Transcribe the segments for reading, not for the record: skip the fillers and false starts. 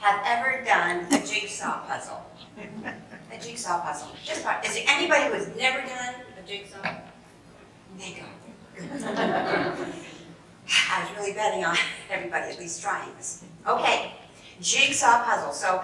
have ever done a jigsaw puzzle? A jigsaw puzzle. Just about. Is there anybody who has never done a jigsaw? Thank God. I was really betting on everybody at least trying this. Okay, jigsaw puzzle. So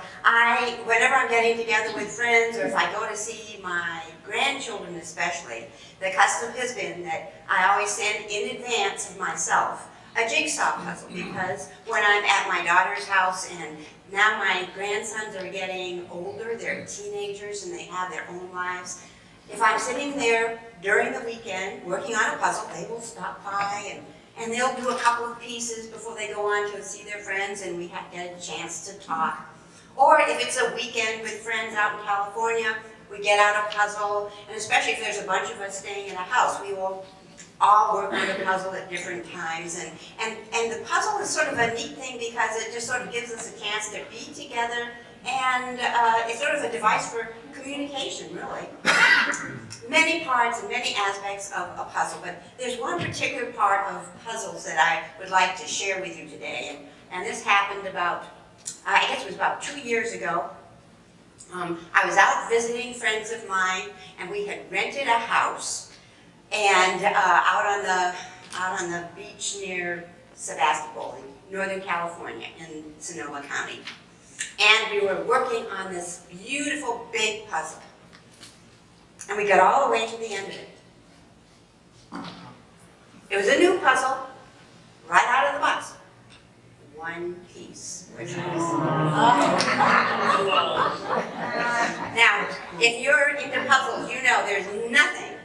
whenever I'm getting together with friends, or if I go to see my grandchildren especially, the custom has been that I always send in advance of myself a jigsaw puzzle, because when I'm at my daughter's house, and now my grandsons are getting older, they're teenagers and they have their own lives. If I'm sitting there during the weekend working on a puzzle, they will stop by and they'll do a couple of pieces before they go on to see their friends, and we have to get a chance to talk. Or if it's a weekend with friends out in California, we get out a puzzle, and especially if there's a bunch of us staying in a house, we will all work on the puzzle at different times. And the puzzle is sort of a neat thing because it just sort of gives us a chance to be together, and it's sort of a device for communication, really. Many parts and many aspects of a puzzle, but there's one particular part of puzzles that I would like to share with you today. And this happened about, I guess it was about 2 years ago. I was out visiting friends of mine, and we had rented a house, and out on the beach near Sebastopol in Northern California in Sonoma County. And we were working on this beautiful big puzzle. And we got all the way to the end of it. It was a new puzzle, right out of the box. One piece. Which was now, if you're into puzzles, you know there's nothing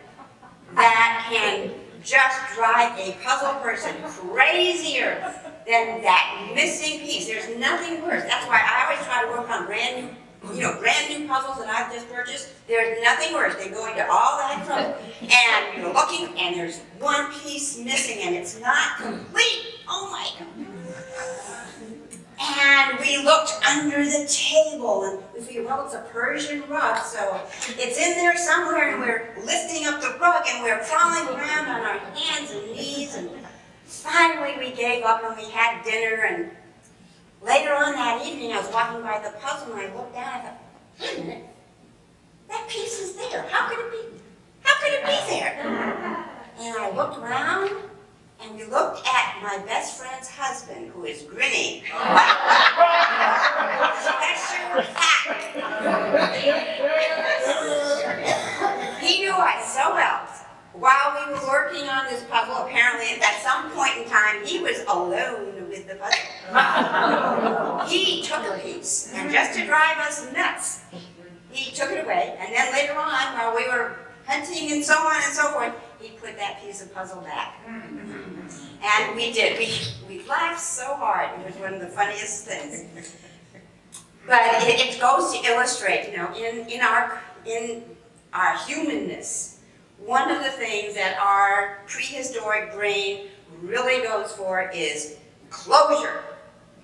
that can just drive a puzzle person crazier than that missing piece. There's nothing worse. That's why I always try to work on brand new puzzles that I've just purchased. There's nothing worse than going to all that trouble and you're looking and there's one piece missing and it's not complete. Oh my God. And we looked under the table and we figured, well, it's a Persian rug, so it's in there somewhere, and we're lifting up the rug and we're crawling around on our hands and knees, and finally we gave up and we had dinner. And later on that evening I was walking by the puzzle and I looked down and I thought, wait a minute, that piece is there. How could it be? How could it be there? And I looked around, and we looked at my best friend's husband, who is grinning like a Cheshire cat. He knew us so well. While we were working on this puzzle, apparently at some point in time, he was alone with the puzzle. He took a piece, and just to drive us nuts, he took it away, and then later on, while we were hunting and so on and so forth, he put that piece of puzzle back. And we did. We laughed so hard. It was one of the funniest things. But it goes to illustrate, in our humanness, one of the things that our prehistoric brain really goes for is closure.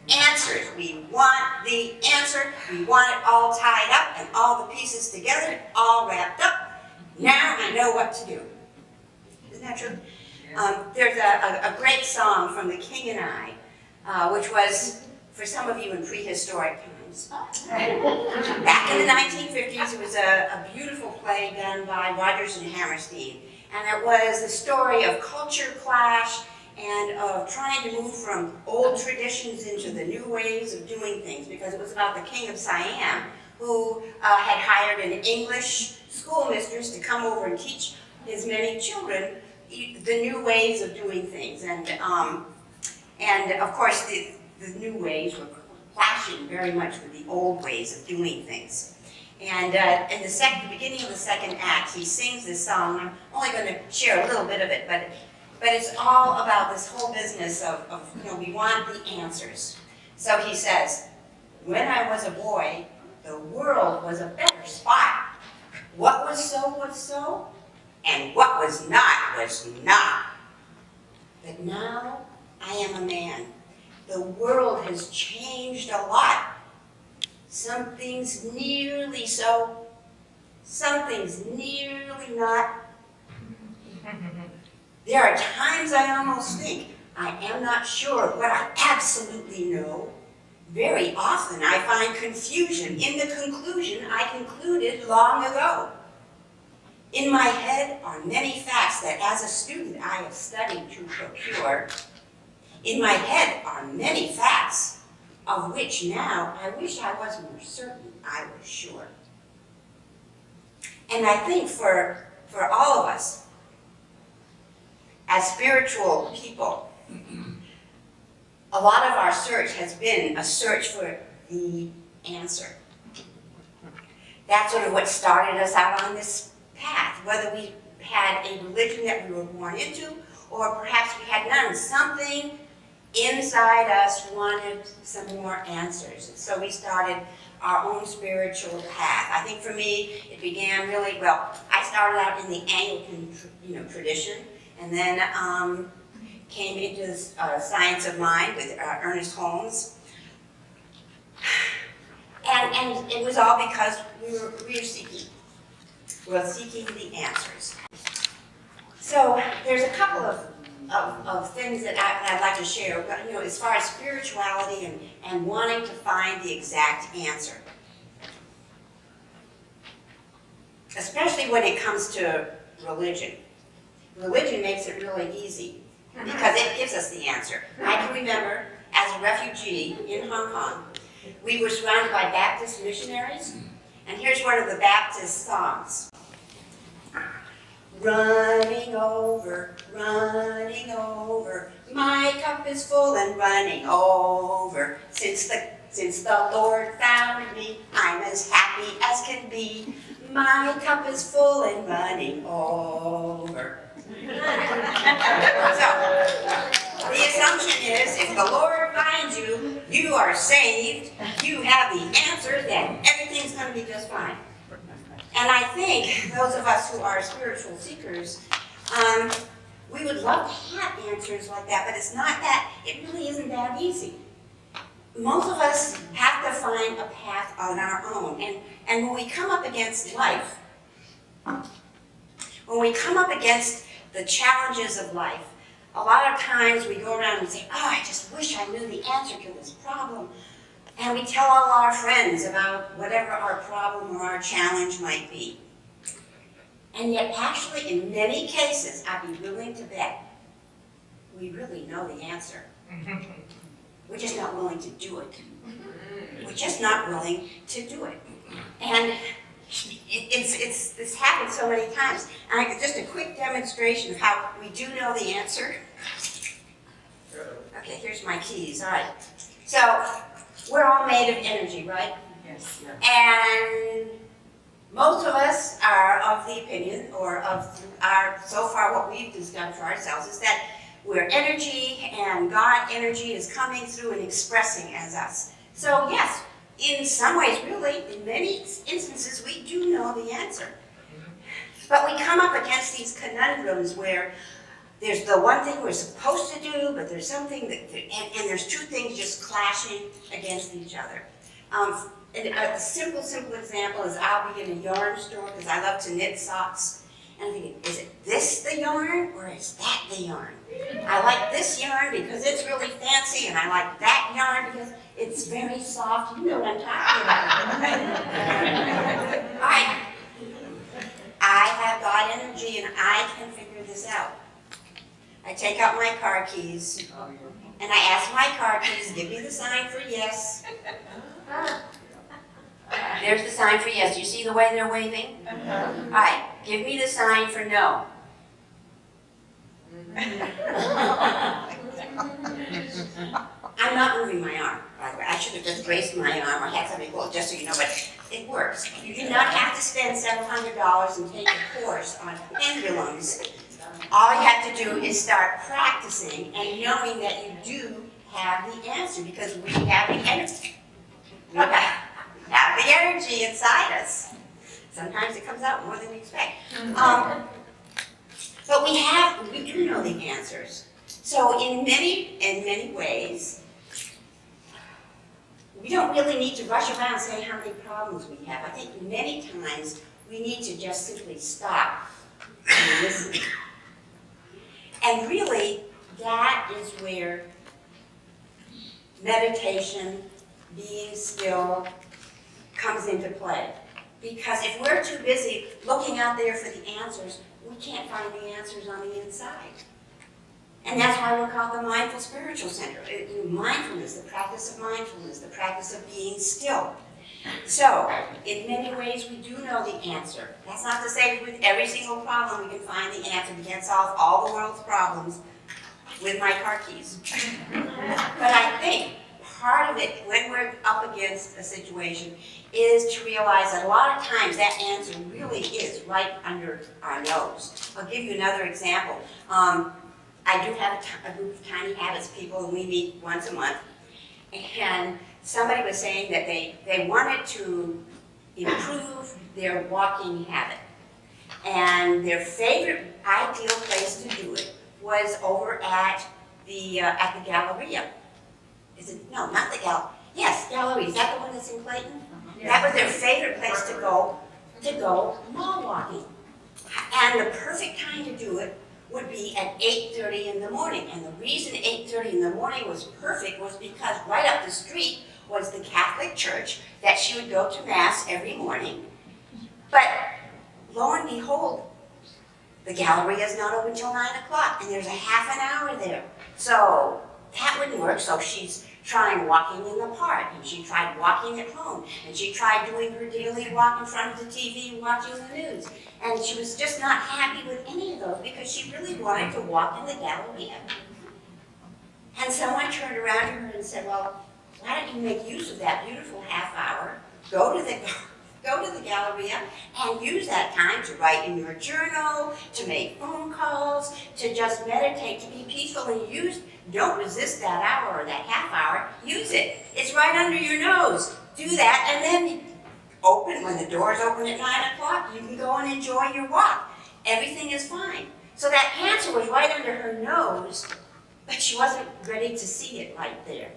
Answers. We want the answer. We want it all tied up and all the pieces together, all wrapped up. Now I know what to do. Isn't that true? There's a great song from The King and I, which was, for some of you, in prehistoric times. Back in the 1950s, it was a beautiful play done by Rodgers and Hammerstein. And it was the story of culture clash and of trying to move from old traditions into the new ways of doing things, because it was about the King of Siam, who had hired an English schoolmistress to come over and teach his many children the new ways of doing things. And of course, the new ways were clashing very much with the old ways of doing things. And in the beginning of the second act, he sings this song. I'm only going to share a little bit of it, but it's all about this whole business of we want the answers. So he says, when I was a boy, the world was a better spot. What was so, and what was not. But now I am a man. The world has changed a lot. Some things nearly so, some things nearly not. There are times I almost think I am not sure what I absolutely know. very often I find confusion in the conclusion I concluded long ago. In my head are many facts that as a student I have studied to procure. In my head are many facts of which now I wish I was more certain I was sure. And I think for all of us, as spiritual people, a lot of our search has been a search for the answer. That's sort of what started us out on this path, whether we had a religion that we were born into, or perhaps we had none. Something inside us wanted some more answers. So we started our own spiritual path. I think for me, it began really, well, I started out in the Anglican tradition, and then came into Science of Mind with Ernest Holmes. And it was all because we were seeking. We're seeking the answers. So there's a couple of things that I'd like to share, as far as spirituality and wanting to find the exact answer. Especially when it comes to religion. Religion makes it really easy because it gives us the answer. I can remember, as a refugee in Hong Kong, we were surrounded by Baptist missionaries, and here's one of the Baptist songs. Running over, my cup is full and running over. Since the Lord found me, I'm as happy as can be. My cup is full and running over. So, the assumption is if the Lord finds you, you are saved, you have the answer, then everything's going to be just fine. And I think those of us who are spiritual seekers, we would love to have answers like that, but it's not that, it really isn't that easy. Most of us have to find a path on our own. And when we come up against life, when we come up against the challenges of life, a lot of times we go around and say, oh, I just wish I knew the answer to this problem. And we tell all our friends about whatever our problem or our challenge might be. And yet, actually, in many cases, I'd be willing to bet we really know the answer. We're just not willing to do it. We're just not willing to do it. And it's happened so many times. And just a quick demonstration of how we do know the answer. Okay, here's my keys. All right. So, we're all made of energy, right? Yes. And most of us are of the opinion, or so far what we've discovered for ourselves is that we're energy, and God energy is coming through and expressing as us. So yes, in some ways, really, in many instances, we do know the answer. But we come up against these conundrums where there's the one thing we're supposed to do, but there's something and there's two things just clashing against each other. A simple example is I'll be in a yarn store because I love to knit socks. And I'm thinking, is it this the yarn or is that the yarn? I like this yarn because it's really fancy, and I like that yarn because it's very soft. You know what I'm talking about. I have God energy and I can figure this out. I take out my car keys and I ask my car keys, give me the sign for yes. There's the sign for yes. Do you see the way they're waving? All right, give me the sign for no. I'm not moving my arm, by the way. I should have just braced my arm or had something cool, just so you know, but it works. You do not have to spend several $100s and take a course on pendulums. All you have to do is start practicing and knowing that you do have the answer, because we have the energy. We have the energy inside us. Sometimes it comes out more than we expect. But we do know the answers. So in many ways, we don't really need to rush around and say how many problems we have. I think many times we need to just simply stop and listen. And really, that is where meditation, being still comes into play. Because if we're too busy looking out there for the answers, we can't find the answers on the inside. And that's why we're called the Mindful Spiritual Center. Mindfulness, the practice of mindfulness, the practice of being still. So, in many ways, we do know the answer. That's not to say with every single problem we can find the answer. We can't solve all the world's problems with my car keys. But I think part of it, when we're up against a situation, is to realize that a lot of times that answer really is right under our nose. I'll give you another example. I do have a group of Tiny Habits people, and we meet once a month. And somebody was saying that they wanted to improve their walking habit. And their favorite ideal place to do it was over at the Galleria. Is it? No, not the Galleria. Yes, Galleria. Is that the one that's in Clayton? Yeah. That was their favorite place to go mall walking. And the perfect time to do it would be at 8:30 in the morning. And the reason 8:30 in the morning was perfect was because right up the street was the Catholic church that she would go to Mass every morning. But lo and behold, the Galleria is not open till 9 o'clock, and there's a half an hour there. So that wouldn't work, so she's trying walking in the park, and she tried walking at home, and she tried doing her daily walk in front of the TV watching the news. And she was just not happy with any of those because she really wanted to walk in the Galleria. And someone turned around to her and said, well, why don't you make use of that beautiful half hour, go to the Galleria and use that time to write in your journal, to make phone calls, to just meditate, to be peaceful, and don't resist that hour or that half hour, use it. It's right under your nose. Do that, and then when the doors open at 9 o'clock, you can go and enjoy your walk. Everything is fine. So that answer was right under her nose, but she wasn't ready to see it right there.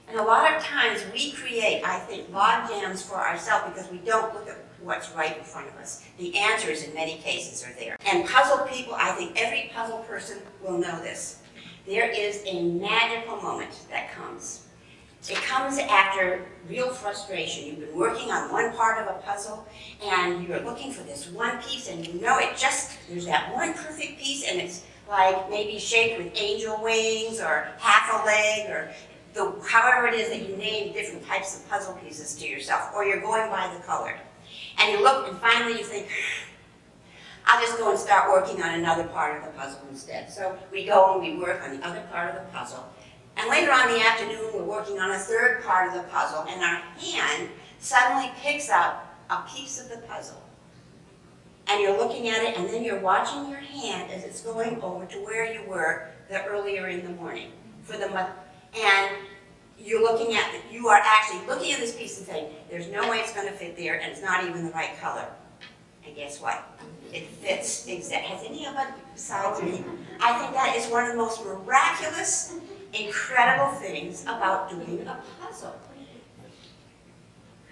And a lot of times we create, I think, log jams for ourselves because we don't look at what's right in front of us. The answers in many cases are there. And puzzle people, I think every puzzle person will know this. There is a magical moment that comes. It comes after real frustration. You've been working on one part of a puzzle and you're looking for this one piece and you know there's that one perfect piece and it's like maybe shaped with angel wings or half a leg or however it is that you name different types of puzzle pieces to yourself, or you're going by the color. And you look and finally you think, I'll just go and start working on another part of the puzzle instead. So we go and we work on the other part of the puzzle. And later on in the afternoon, we're working on a third part of the puzzle, and our hand suddenly picks up a piece of the puzzle. And you're looking at it, and then you're watching your hand as it's going over to where you were earlier in the morning. And you are actually looking at this piece and saying, there's no way it's going to fit there, and it's not even the right color. And guess what? It fits exactly. Has any of it besides me? I think that is one of the most miraculous, incredible things about doing a puzzle.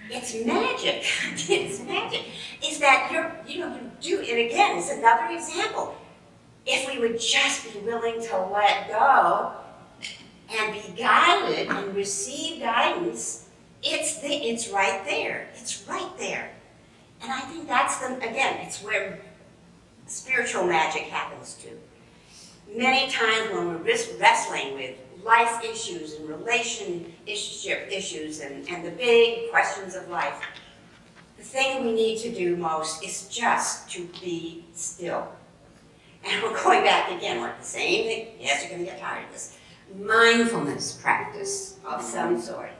It's magic. It's magic. Is that you do it again. It's another example. If we would just be willing to let go and be guided and receive guidance, it's right there. It's right there. And I think it's where spiritual magic happens too. Many times when we're wrestling with life issues and relationship issues and the big questions of life, the thing we need to do most is just to be still. And we're going back again, we're the same thing. Yes, you're going to get tired of this. Mindfulness practice of some sort.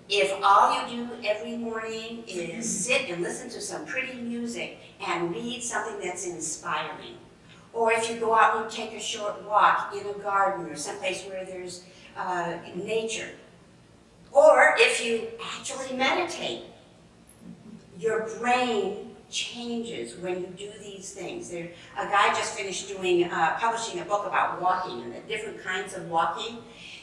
If all you do every morning is sit and listen to some pretty music and read something that's inspiring, or if you go out and take a short walk in a garden or someplace where there's nature, or if you actually meditate, your brain changes when you do these things. A guy just finished publishing a book about walking and the different kinds of walking.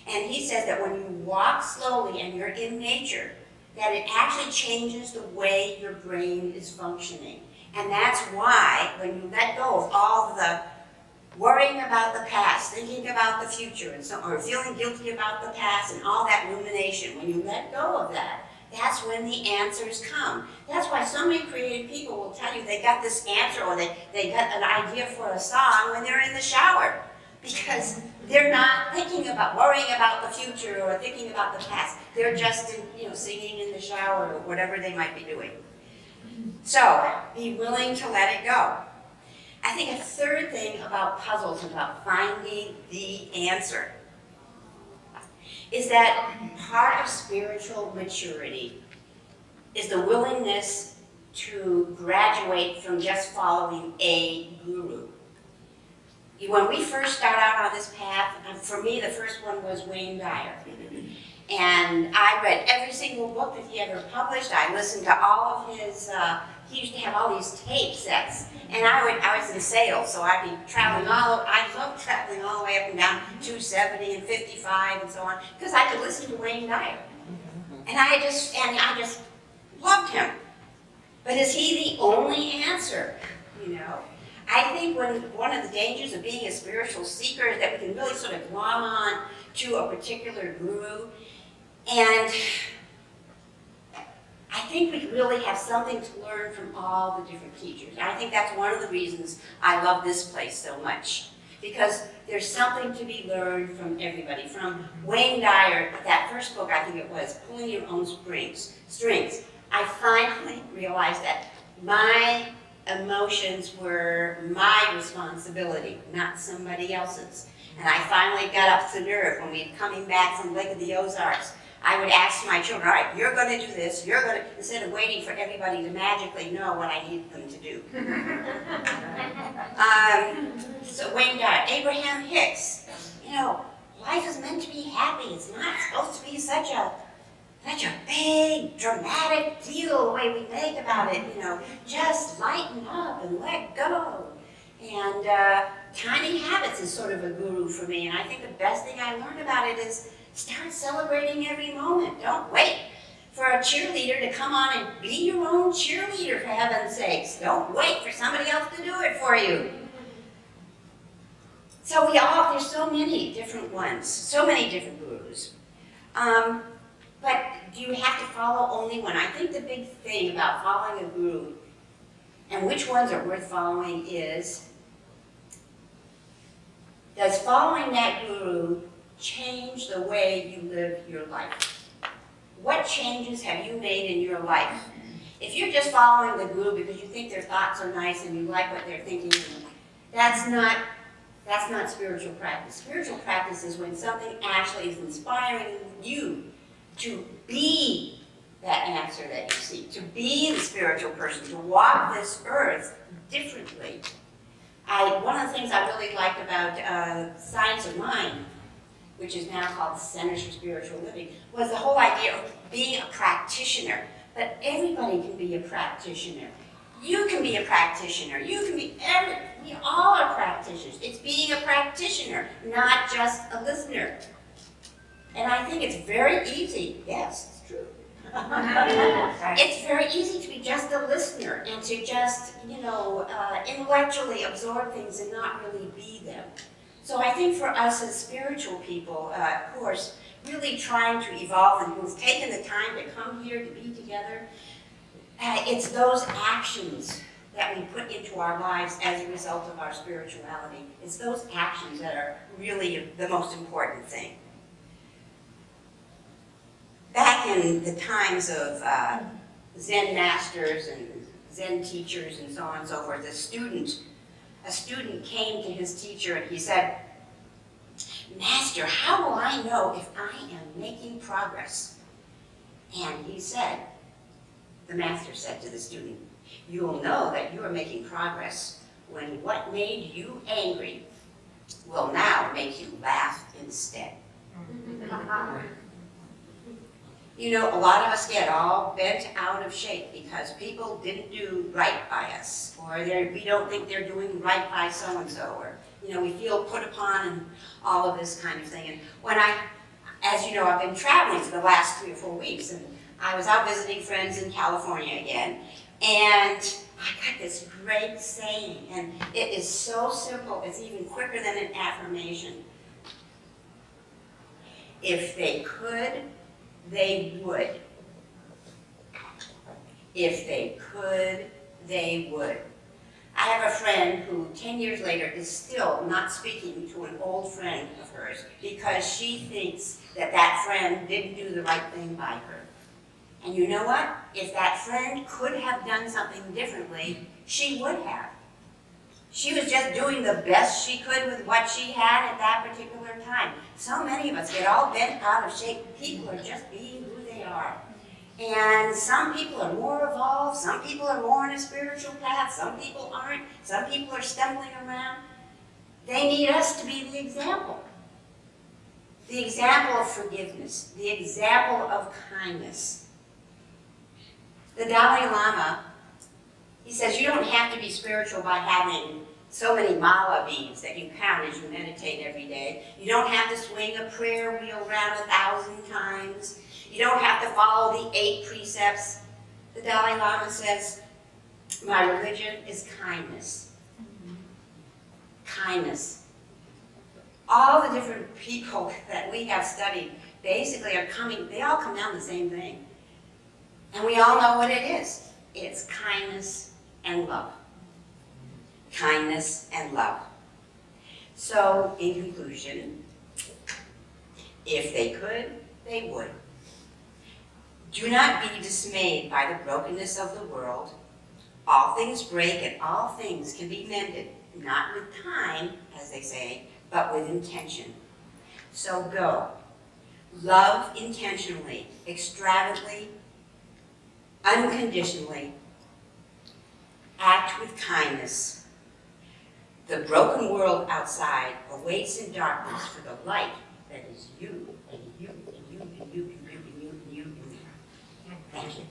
And he says that when you walk slowly and you're in nature, that it actually changes the way your brain is functioning. And that's why when you let go of all the worrying about the past, thinking about the future, and so, or feeling guilty about the past and all that rumination. When you let go of that, that's when the answers come. That's why so many creative people will tell you they got this answer or they got an idea for a song when they're in the shower. Because they're not thinking about, worrying about the future or thinking about the past. They're just, singing in the shower or whatever they might be doing. So, be willing to let it go. I think a third thing about puzzles and about finding the answer is that part of spiritual maturity is the willingness to graduate from just following a guru. When we first start out on this path, for me the first one was Wayne Dyer. And I read every single book that he ever published. I listened to all of his, he used to have all these tape sets. And I was in sales, so I'd be traveling I love traveling all the way up and down 270 and 55 and so on, because I could listen to Wayne Dyer. And I just loved him. But is he the only answer, I think one of the dangers of being a spiritual seeker is that we can really sort of glom on to a particular guru. And I think we really have something to learn from all the different teachers. And I think that's one of the reasons I love this place so much. Because there's something to be learned from everybody. From Wayne Dyer, that first book, I think it was, Pulling Your Own Strings. I finally realized that my emotions were my responsibility, not somebody else's. And I finally got up the nerve when we were coming back from Lake of the Ozarks. I would ask my children, all right, you're going to do this, instead of waiting for everybody to magically know what I need them to do. So Wayne Dyer, Abraham Hicks, life is meant to be happy. It's not supposed to be such a big, dramatic deal the way we make about it, just lighten up and let go. And Tiny Habits is sort of a guru for me, and I think the best thing I learned about it is start celebrating every moment. Don't wait for a cheerleader to come on and be your own cheerleader, for heaven's sakes. Don't wait for somebody else to do it for you. So there's so many different ones, so many different gurus. But do you have to follow only one? I think the big thing about following a guru and which ones are worth following is, does following that guru change the way you live your life? What changes have you made in your life? If you're just following the guru because you think their thoughts are nice and you like what they're thinking, that's not spiritual practice. Spiritual practice is when something actually is inspiring you to be that answer that you seek, to be the spiritual person, to walk this earth differently. One of the things I really liked about Science of Mind, which is now called Centers for Spiritual Living, was the whole idea of being a practitioner. But everybody can be a practitioner. You can be a practitioner. We all are practitioners. It's being a practitioner, not just a listener. And I think it's very easy, yes, it's true. It's very easy to be just a listener and to just, intellectually absorb things and not really be them. So I think for us as spiritual people, who are really trying to evolve and who've taken the time to come here to be together, it's those actions that we put into our lives as a result of our spirituality. It's those actions that are really the most important thing. Back in the times of Zen masters and Zen teachers and so on and so forth, a student came to his teacher and he said, "Master, how will I know if I am making progress?" And the master said to the student, "You will know that you are making progress when what made you angry will now make you laugh instead." A lot of us get all bent out of shape because people didn't do right by us, or we don't think they're doing right by so-and-so, or, we feel put upon and all of this kind of thing. And when as you know, I've been traveling for the last 3 or 4 weeks, and I was out visiting friends in California again, And I got this great saying, and it is so simple, it's even quicker than an affirmation. If they could, they would. If they could, they would. I have a friend who 10 years later is still not speaking to an old friend of hers because she thinks that that friend didn't do the right thing by her. And you know what? If that friend could have done something differently, she would have. She was just doing the best she could with what she had at that particular time. So many of us get all bent out of shape. People are just being who they are. And some people are more evolved, some people are more on a spiritual path, some people aren't, some people are stumbling around. They need us to be the example. The example of forgiveness, the example of kindness. The Dalai Lama, he says you don't have to be spiritual by having so many mala beads that you count as you meditate every day. You don't have to swing a prayer wheel around 1,000 times. You don't have to follow the 8 precepts. The Dalai Lama says, my religion is kindness. Kindness. All the different people that we have studied basically are coming, they all come down the same thing. And we all know what it is. It's kindness and love. Kindness and love. So, in conclusion, if they could, they would. Do not be dismayed by the brokenness of the world. All things break and all things can be mended, not with time, as they say, but with intention. So go. Love intentionally, extravagantly, unconditionally. Act with kindness. The broken world outside awaits in darkness for the light that is you and you and you and you and you and you and you and you. Thank you.